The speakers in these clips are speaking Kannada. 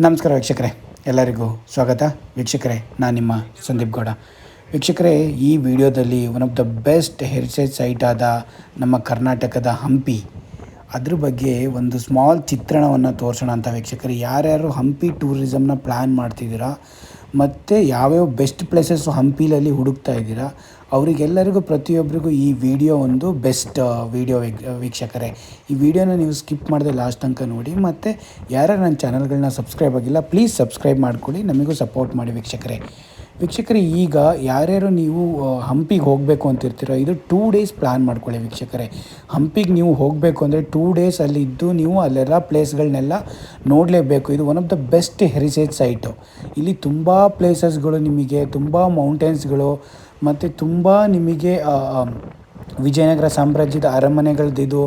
ನಮಸ್ಕಾರ ವೀಕ್ಷಕರೇ, ಎಲ್ಲರಿಗೂ ಸ್ವಾಗತ. ವೀಕ್ಷಕರೇ, ನಾನು ನಿಮ್ಮ ಸಂದೀಪ್ ಗೌಡ. ವೀಕ್ಷಕರೇ, ಈ ವಿಡಿಯೋದಲ್ಲಿ one of the best heritage site ಆದ ನಮ್ಮ ಕರ್ನಾಟಕದ ಹಂಪಿ, ಅದ್ರ ಬಗ್ಗೆ ಒಂದು ಸ್ಮಾಲ್ ಚಿತ್ರಣವನ್ನು ತೋರಿಸೋಣ ಅಂತ. ವೀಕ್ಷಕರೇ, ಯಾರ್ಯಾರು ಹಂಪಿ ಟೂರಿಸಮ್ನ ಪ್ಲ್ಯಾನ್ ಮಾಡ್ತಿದ್ದೀರಾ ಮತ್ತು ಯಾವ್ಯಾವ ಬೆಸ್ಟ್ ಪ್ಲೇಸಸ್ಸು ಹಂಪಿಲಲ್ಲಿ ಹುಡುಕ್ತಾ ಇದ್ದೀರಾ, ಅವರಿಗೆಲ್ಲರಿಗೂ ಪ್ರತಿಯೊಬ್ಬರಿಗೂ ಈ ವಿಡಿಯೋ ಒಂದು ಬೆಸ್ಟ್ ವಿಡಿಯೋ. ವೀಕ್ಷಕರೇ, ಈ ವಿಡಿಯೋನ ನೀವು ಸ್ಕಿಪ್ ಮಾಡದೆ ಲಾಸ್ಟ್ ತನಕ ನೋಡಿ. ಮತ್ತು ಯಾರ್ಯಾರು ನನ್ನ ಚಾನಲ್ಗಳನ್ನ ಸಬ್ಸ್ಕ್ರೈಬ್ ಆಗಿಲ್ಲ, ಪ್ಲೀಸ್ ಸಬ್ಸ್ಕ್ರೈಬ್ ಮಾಡ್ಕೊಳ್ಳಿ, ನಮಗೂ ಸಪೋರ್ಟ್ ಮಾಡಿ. ವೀಕ್ಷಕರೇ, ಈಗ ಯಾರ್ಯಾರು ನೀವು ಹಂಪಿಗೆ ಹೋಗಬೇಕು ಅಂತಿರ್ತೀರೋ, ಇದು 2 ಡೇಸ್ ಪ್ಲ್ಯಾನ್ ಮಾಡ್ಕೊಳ್ಳಿ. ವೀಕ್ಷಕರೇ, ಹಂಪಿಗೆ ನೀವು ಹೋಗಬೇಕು ಅಂದರೆ 2 ಡೇಸ್ ಅಲ್ಲಿ ಇದ್ದು ನೀವು ಅಲ್ಲೆಲ್ಲ ಪ್ಲೇಸ್ಗಳನ್ನೆಲ್ಲ ನೋಡಲೇಬೇಕು. ಇದು one of the best heritage site. ಇಲ್ಲಿ ತುಂಬ ಪ್ಲೇಸಸ್ಗಳು, ನಿಮಗೆ ತುಂಬ ಮೌಂಟೇನ್ಸ್ಗಳು ಮತ್ತು ತುಂಬ ನಿಮಗೆ ವಿಜಯನಗರ ಸಾಮ್ರಾಜ್ಯದ ಅರಮನೆಗಳದ್ದು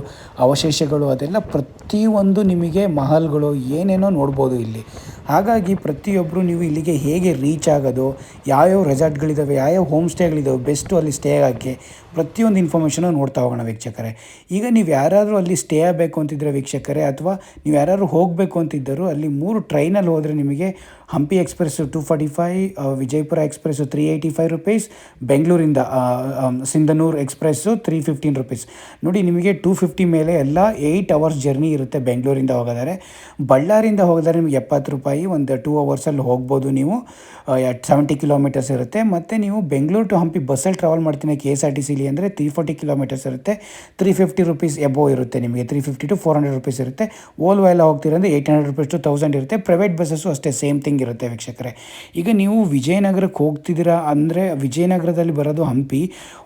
ಅವಶೇಷಗಳು, ಅದೆಲ್ಲ ಪ್ರತಿಯೊಂದು ನಿಮಗೆ ಮಹಲ್ಗಳು ಏನೇನೋ ನೋಡ್ಬೋದು ಇಲ್ಲಿ. ಹಾಗಾಗಿ ಪ್ರತಿಯೊಬ್ಬರು ನೀವು ಇಲ್ಲಿಗೆ ಹೇಗೆ ರೀಚ್ ಆಗೋದು, ಯಾವ್ಯಾವ ರೆಸಾರ್ಟ್ಗಳಿದ್ದಾವೆ, ಯಾವ್ಯಾವ ಹೋಮ್ ಸ್ಟೇಗಳಿದ್ದಾವೆ ಬೆಸ್ಟು ಅಲ್ಲಿ ಸ್ಟೇ ಆಗೋಕ್ಕೆ, ಪ್ರತಿಯೊಂದು ಇನ್ಫಾರ್ಮೇಷನು ನೋಡ್ತಾ ಹೋಗೋಣ ವೀಕ್ಷಕರೇ. ಈಗ ನೀವು ಯಾರಾದರೂ ಅಲ್ಲಿ ಸ್ಟೇ ಆಗಬೇಕು ಅಂತಿದ್ರೆ ವೀಕ್ಷಕರೇ, ಅಥವಾ ನೀವು ಯಾರಾದ್ರು ಹೋಗಬೇಕು ಅಂತಿದ್ದರು, ಅಲ್ಲಿ 3 ಟ್ರೈನಲ್ಲಿ ಹೋದರೆ ನಿಮಗೆ Hampi express 245, Vijayapura express 385 rupees, ಬೆಂಗಳೂರಿಂದ ಸಿಂಧನೂರು ಎಕ್ಸ್ಪ್ರೆಸ್ಸು 315 ರುಪೀಸ್. ನೋಡಿ, ನಿಮಗೆ 250 ಮೇಲೆ ಎಲ್ಲ 8 ಅವರ್ಸ್ ಜರ್ನಿ ಇರುತ್ತೆ. ಬೆಂಗಳೂರಿಂದ ಹೋಗೋದಾರೆ, ಬಳ್ಳಾರಿಯಿಂದ ಹೋಗೋದಾರೆ ನಿಮಗೆ 70 ರೂಪಾಯಿ, ಒಂದು 2 ಅವರ್ಸಲ್ಲಿ ಹೋಗ್ಬೋದು ನೀವು. 70 ಕಿಲೋಮೀಟರ್ಸ್ ಇರುತ್ತೆ. ಮತ್ತು ನೀವು ಬೆಂಗಳೂರು ಟು ಹಂಪಿ ಬಸ್ಸಲ್ಲಿ ಟ್ರಾವೆಲ್ ಮಾಡ್ತೀನಿ KSRTCಲಿ ಅಂದರೆ 340 ಕಿಲೋಮೀಟರ್ಸ್ ಇರುತ್ತೆ. 350 ರುಪೀಸ್ ಎಬೋ ಇರುತ್ತೆ ನಿಮಗೆ, 350 to 400 ರುಪೀಸ್ ಇರುತ್ತೆ. ಓಲ್ವೋ ಎಲ್ಲ ಹೋಗ್ತೀರಂದರೆ 800 ರುಪೀಸ್ to 1000 ಇರುತ್ತೆ. ಪ್ರೈವೇಟ್ ಬಸ್ಸಸ್ಸು ಅಷ್ಟೇ, ಸೇಮ್ ಥಿಂಗ್ ಇರುತ್ತೆ ವೀಕ್ಷಕರೇ. ಈಗ ನೀವು ವಿಜಯನಗರಕ್ಕೆ ಹೋಗ್ತಿದ್ದೀರಾ ಅಂದರೆ, ವಿಜಯನಗರದಲ್ಲಿ ಬರೋದು ಹಂಪಿ,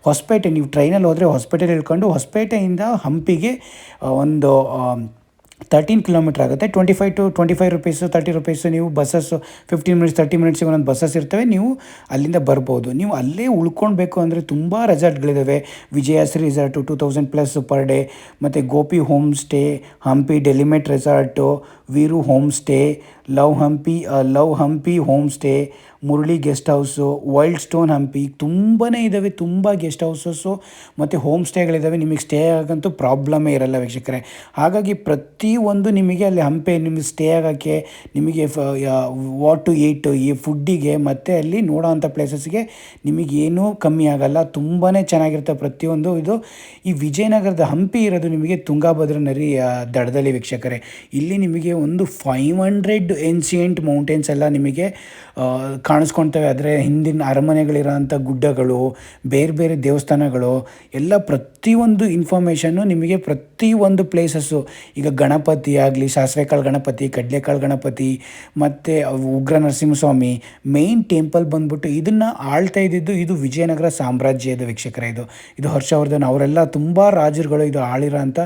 ಹೊಸಪೇಟೆ. ನೀವು ಟ್ರೈನಲ್ಲಿ ಹೋದರೆ ಹೊಸಪೇಟೆಲಿ ಇಳ್ಕೊಂಡು ಹೊಸಪೇಟೆಯಿಂದ ಹಂಪಿಗೆ ಒಂದು 13 ಕಿಲೋಮೀಟ್ರ್ ಆಗುತ್ತೆ. 25 ರುಪೀಸು 30 ರುಪೀಸು ನೀವು ಬಸ್ಸಸ್ಸು 15 ಮಿನಿಟ್ಸ್ 30 ಮಿನಿಟ್ಸಿಗೆ ಒಂದೊಂದು ಬಸ್ಸಸ್ ಇರ್ತವೆ. ನೀವು ಅಲ್ಲಿಂದ ಬರ್ಬೋದು. ನೀವು ಅಲ್ಲೇ ಉಳ್ಕೊಳ್ಬೇಕು ಅಂದರೆ ತುಂಬ ರೆಸಾರ್ಟ್ಗಳಿದ್ದಾವೆ. ವಿಜಯಶ್ರೀ ರೆಸಾರ್ಟು 2000+ ಪರ್ ಡೇ, ಮತ್ತು ಗೋಪಿ ಹೋಮ್ ಸ್ಟೇ, ಹಂಪಿ ಡೆಲಿಮೇಟ್ resort, Veeru home stay, love Hampi home stay, Murali guest house, wild stone Hampi, ತುಂಬಾ ಇದ್ದಾವೆ. ತುಂಬ ಗೆಸ್ಟ್ ಹೌಸಸ್ಸು ಮತ್ತು ಹೋಮ್ ಸ್ಟೇಗಳಿದ್ದಾವೆ. ನಿಮಗೆ ಸ್ಟೇ ಆಗಂತೂ ಪ್ರಾಬ್ಲಮೇ ಇರಲ್ಲ ವೀಕ್ಷಕರೇ. ಹಾಗಾಗಿ ಪ್ರತಿಯೊಂದು ನಿಮಗೆ ಅಲ್ಲಿ ಹಂಪಿ ನಿಮಗೆ ಸ್ಟೇ ಆಗೋಕ್ಕೆ, ನಿಮಗೆ ವಾಟ್ ಟು ಈಟ್, ಈ ಫುಡ್ಡಿಗೆ ಮತ್ತು ಅಲ್ಲಿ ನೋಡೋವಂಥ ಪ್ಲೇಸಸ್ಗೆ ನಿಮಗೇನೂ ಕಮ್ಮಿ ಆಗೋಲ್ಲ. ತುಂಬಾ ಚೆನ್ನಾಗಿರುತ್ತೆ ಪ್ರತಿಯೊಂದು. ಇದು ಈ ವಿಜಯನಗರದ ಹಂಪಿ ಇರೋದು ನಿಮಗೆ ತುಂಗಾಭದ್ರಾ ನದಿ ದಡದಲ್ಲಿ ವೀಕ್ಷಕರೇ. ಇಲ್ಲಿ ನಿಮಗೆ ಒಂದು 500 ಏನ್ಸಿಯೆಂಟ್ ಮೌಂಟೇನ್ಸ್ ಎಲ್ಲ ನಿಮಗೆ ಕಾಣಿಸ್ಕೊಳ್ತವೆ. ಆದರೆ ಹಿಂದಿನ ಅರಮನೆಗಳಿರೋಂಥ ಗುಡ್ಡಗಳು, ಬೇರೆ ಬೇರೆ ದೇವಸ್ಥಾನಗಳು ಎಲ್ಲ, ಪ್ರತಿಯೊಂದು ಇನ್ಫಾರ್ಮೇಷನ್ನು ನಿಮಗೆ ಪ್ರತಿಯೊಂದು ಪ್ಲೇಸಸ್ಸು. ಈಗ ಗಣಪತಿ ಆಗಲಿ, ಸಾಸಿವೆಕಾಳು ಗಣಪತಿ, ಕಡಲೆಕಾಳು ಗಣಪತಿ, ಮತ್ತು ಉಗ್ರ ನರಸಿಂಹಸ್ವಾಮಿ ಮೇಯ್ನ್ ಟೆಂಪಲ್ ಬಂದ್ಬಿಟ್ಟು ಇದನ್ನು ಆಳ್ತಾ ಇದ್ದಿದ್ದು ಇದು ವಿಜಯನಗರ ಸಾಮ್ರಾಜ್ಯದ ವೀಕ್ಷಕರೇ. ಇದು ಹರ್ಷವರ್ಧನ್ ಅವರೆಲ್ಲ ತುಂಬ ರಾಜರುಗಳು ಇದು ಆಳಿರೋ ಅಂಥ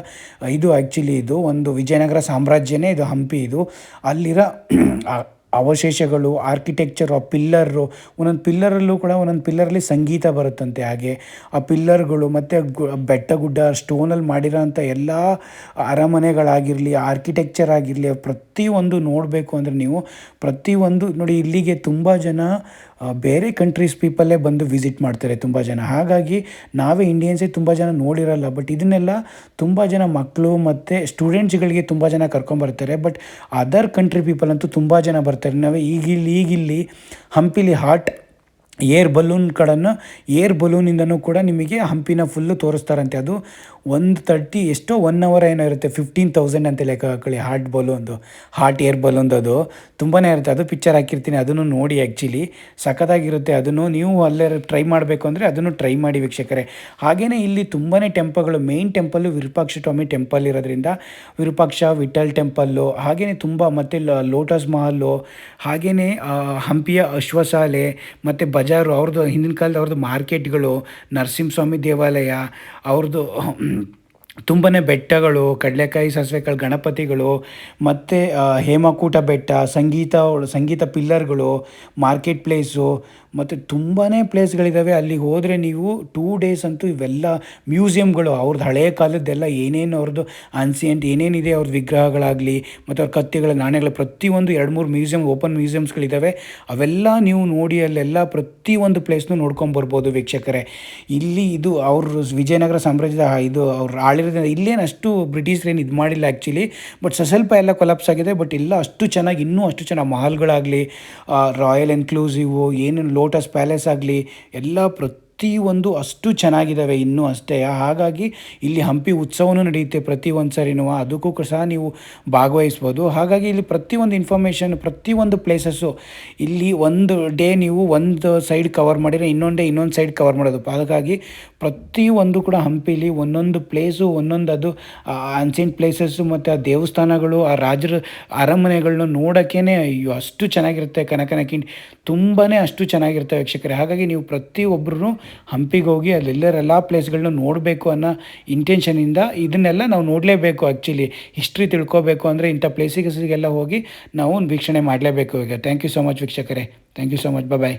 ಇದು. ಆ್ಯಕ್ಚುಲಿ ಇದು ಒಂದು ವಿಜಯನಗರ ಸಾಮ್ರಾಜ್ಯನೇ ಇದು ಹಂಪಿ. ಇದು ಅಲ್ಲಿರೋ ಅವಶೇಷಗಳು, ಆರ್ಕಿಟೆಕ್ಚರು, ಆ ಪಿಲ್ಲರು, ಒಂದೊಂದು ಪಿಲ್ಲರಲ್ಲೂ ಕೂಡ ಒಂದೊಂದು ಪಿಲ್ಲರಲ್ಲಿ ಸಂಗೀತ ಬರುತ್ತಂತೆ. ಹಾಗೆ ಆ ಪಿಲ್ಲರ್ಗಳು ಮತ್ತು ಬೆಟ್ಟ ಗುಡ್ಡ ಸ್ಟೋನಲ್ಲಿ ಮಾಡಿರೋ ಅಂಥ ಎಲ್ಲ ಅರಮನೆಗಳಾಗಿರಲಿ, ಆರ್ಕಿಟೆಕ್ಚರ್ ಆಗಿರಲಿ, ಪ್ರತಿಯೊಂದು ನೋಡಬೇಕು ಅಂದರೆ ನೀವು ಪ್ರತಿಯೊಂದು ನೋಡಿ. ಇಲ್ಲಿಗೆ ತುಂಬ ಜನ ಬೇರೆ ಕಂಟ್ರೀಸ್ ಪೀಪಲ್ಲೇ ಬಂದು ವಿಸಿಟ್ ಮಾಡ್ತಾರೆ ತುಂಬ ಜನ. ಹಾಗಾಗಿ ನಾವೇ ಇಂಡಿಯನ್ಸೇ ತುಂಬ ಜನ ನೋಡಿರಲ್ಲ. ಬಟ್ ಇದನ್ನೆಲ್ಲ ತುಂಬ ಜನ ಮಕ್ಕಳು ಮತ್ತು ಸ್ಟೂಡೆಂಟ್ಸ್ಗಳಿಗೆ ತುಂಬ ಜನ ಕರ್ಕೊಂಬರ್ತಾರೆ. ಬಟ್ ಅದರ್ ಕಂಟ್ರಿ ಪೀಪಲ್ ಅಂತೂ ತುಂಬ ಜನ ಬರ್ತಾರೆ. ನಾವೇ ಈಗಿಲ್ಲಿ ಹಂಪಿಲಿ ಏರ್ ಬಲೂನಿಂದನೂ ಕೂಡ ನಿಮಗೆ ಹಂಪಿನ ಫುಲ್ಲು ತೋರಿಸ್ತಾರಂತೆ. ಅದು 1 ಅವರ್ ಏನೋ ಇರುತ್ತೆ, 15,000 ಅಂತ ಲೆಕ್ಕ ಹಾಕೊಳ್ಳಿ. ಹಾಟ್ ಏರ್ ಬಲೂನ್ದು ಅದು ತುಂಬಾ ಇರುತ್ತೆ. ಅದು ಪಿಕ್ಚರ್ ಹಾಕಿರ್ತೀನಿ, ಅದನ್ನು ನೋಡಿ. ಆ್ಯಕ್ಚುಲಿ ಸಖತ್ತಾಗಿರುತ್ತೆ. ಅದನ್ನು ನೀವು ಅಲ್ಲೇ ಟ್ರೈ ಮಾಡಬೇಕು ಅಂದರೆ ಅದನ್ನು ಟ್ರೈ ಮಾಡಿ ವೀಕ್ಷಕರೇ. ಹಾಗೆಯೇ ಇಲ್ಲಿ ತುಂಬಾ ಟೆಂಪಲ್ಗಳು, ಮೇಯ್ನ್ ಟೆಂಪಲ್ಲು ವಿರೂಪಾಕ್ಷ ಸ್ವಾಮಿ ಟೆಂಪಲ್ ಇರೋದ್ರಿಂದ ವಿರೂಪಾಕ್ಷ ವಿಠಲ್ ಟೆಂಪಲ್ಲು, ಹಾಗೆಯೇ ತುಂಬ, ಮತ್ತು ಲೋಟಸ್ ಮಹಲ್ಲು, ಹಾಗೆಯೇ ಹಂಪಿಯ ಅಶ್ವಶಾಲೆ ಮತ್ತು ಬಜಾರು, ಅವ್ರದ್ದು ಹಿಂದಿನ ಕಾಲದ ಅವ್ರದ್ದು ಮಾರ್ಕೆಟ್ಗಳು, ನರಸಿಂಹಸ್ವಾಮಿ ದೇವಾಲಯ, ಅವ್ರದ್ದು ತುಂಬಾ ಬೆಟ್ಟಗಳು, ಕಡಲೆಕಾಯಿ ಸಾಸಿವೆಕಾಳು ಗಣಪತಿಗಳು, ಮತ್ತು ಹೇಮಕೂಟ ಬೆಟ್ಟ, ಸಂಗೀತ ಪಿಲ್ಲರ್ಗಳು, ಮಾರ್ಕೆಟ್ ಪ್ಲೇಸು, ಮತ್ತು ತುಂಬಾ ಪ್ಲೇಸ್ಗಳಿದ್ದಾವೆ. ಅಲ್ಲಿಗೆ ಹೋದರೆ ನೀವು 2 ಡೇಸ್ ಅಂತೂ ಇವೆಲ್ಲ ಮ್ಯೂಸಿಯಮ್ಗಳು, ಅವ್ರದ್ದು ಹಳೆಯ ಕಾಲದ್ದೆಲ್ಲ ಏನೇನು ಅವ್ರದ್ದು ಆನ್ಸಿಯೆಂಟ್ ಏನೇನಿದೆ, ಅವ್ರದ್ದು ವಿಗ್ರಹಗಳಾಗಲಿ ಮತ್ತು ಅವ್ರ ಕತ್ತಿಗಳ ನಾಣ್ಯಗಳು, ಪ್ರತಿಯೊಂದು 2-3 ಮ್ಯೂಸಿಯಮ್, ಓಪನ್ ಮ್ಯೂಸಿಯಮ್ಸ್ಗಳಿದ್ದಾವೆ. ಅವೆಲ್ಲ ನೀವು ನೋಡಿ ಅಲ್ಲೆಲ್ಲ ಪ್ರತಿಯೊಂದು ಪ್ಲೇಸ್ನೂ ನೋಡ್ಕೊಂಬರ್ಬೋದು ವೀಕ್ಷಕರೇ. ಇಲ್ಲಿ ಇದು ಅವ್ರ ವಿಜಯನಗರ ಸಾಮ್ರಾಜ್ಯದ ಇದು ಅವ್ರ ಮಾಡಿರೋದ್ರಿಂದ ಇಲ್ಲೇನು ಅಷ್ಟು ಬ್ರಿಟಿಷ್ರೇನು ಇದು ಮಾಡಿಲ್ಲ ಆ್ಯಕ್ಚುಲಿ. ಬಟ್ ಸ್ವಲ್ಪ ಎಲ್ಲ ಕೊಲಾಪ್ಸ್ ಆಗಿದೆ. ಬಟ್ ಎಲ್ಲ ಅಷ್ಟು ಚೆನ್ನಾಗಿ, ಇನ್ನೂ ಅಷ್ಟು ಚೆನ್ನಾಗಿ ಮಹಲ್ಗಳಾಗಲಿ, ರಾಯಲ್ ಎನ್ಕ್ಲೂಸಿವು, ಏನೇನು ಲೋಟಸ್ ಪ್ಯಾಲೇಸ್ ಆಗಲಿ, ಎಲ್ಲ ಪ್ರತಿಯೊಂದು ಅಷ್ಟು ಚೆನ್ನಾಗಿದ್ದಾವೆ ಇನ್ನೂ ಅಷ್ಟೇ. ಹಾಗಾಗಿ ಇಲ್ಲಿ ಹಂಪಿ ಉತ್ಸವನೂ ನಡೆಯುತ್ತೆ ಪ್ರತಿ ಒಂದು ಸರಿನೂ, ಅದಕ್ಕೂ ಸಹ ನೀವು ಭಾಗವಹಿಸ್ಬೋದು. ಹಾಗಾಗಿ ಇಲ್ಲಿ ಪ್ರತಿಯೊಂದು ಇನ್ಫಾರ್ಮೇಷನ್, ಪ್ರತಿಯೊಂದು ಪ್ಲೇಸಸ್ಸು ಇಲ್ಲಿ ಒಂದು ಡೇ ನೀವು ಒಂದು ಸೈಡ್ ಕವರ್ ಮಾಡಿದರೆ ಇನ್ನೊಂದು ಡೇ ಇನ್ನೊಂದು ಸೈಡ್ ಕವರ್ ಮಾಡೋದು. ಹಾಗಾಗಿ ಪ್ರತಿಯೊಂದು ಕೂಡ ಹಂಪಿಲಿ ಒಂದೊಂದು ಪ್ಲೇಸು, ಒಂದೊಂದು ಅದು ಅನ್ಸೆಂಟ್ ಪ್ಲೇಸಸ್ಸು ಮತ್ತು ಆ ದೇವಸ್ಥಾನಗಳು, ಆ ರಾಜರ ಅರಮನೆಗಳನ್ನ ನೋಡೋಕ್ಕೇ ಅಯ್ಯೋ ಅಷ್ಟು ಚೆನ್ನಾಗಿರುತ್ತೆ. ಕನಕನಕಿಂಡಿ ತುಂಬಾ ಅಷ್ಟು ಚೆನ್ನಾಗಿರುತ್ತೆ ವೀಕ್ಷಕರೇ. ಹಾಗಾಗಿ ನೀವು ಪ್ರತಿಯೊಬ್ಬರೂ ಹಂಪಿಗೆ ಹೋಗಿ ಅಲ್ಲೆಲ್ಲರೆಲ್ಲ ಪ್ಲೇಸ್ಗಳನ್ನ ನೋಡಬೇಕು ಅನ್ನೋ ಇಂಟೆನ್ಷನಿಂದ ಇದನ್ನೆಲ್ಲ ನಾವು ನೋಡಲೇಬೇಕು. ಆ್ಯಕ್ಚುಲಿ ಹಿಸ್ಟ್ರಿ ತಿಳ್ಕೊಬೇಕು ಅಂದರೆ ಇಂಥ ಪ್ಲೇಸಿಗೆಲ್ಲ ಹೋಗಿ ನಾವು ವೀಕ್ಷಣೆ ಮಾಡಲೇಬೇಕು. ಈಗ ಥ್ಯಾಂಕ್ ಯು ಸೊ ಮಚ್ ವೀಕ್ಷಕರೇ. Thank you so much. Bye.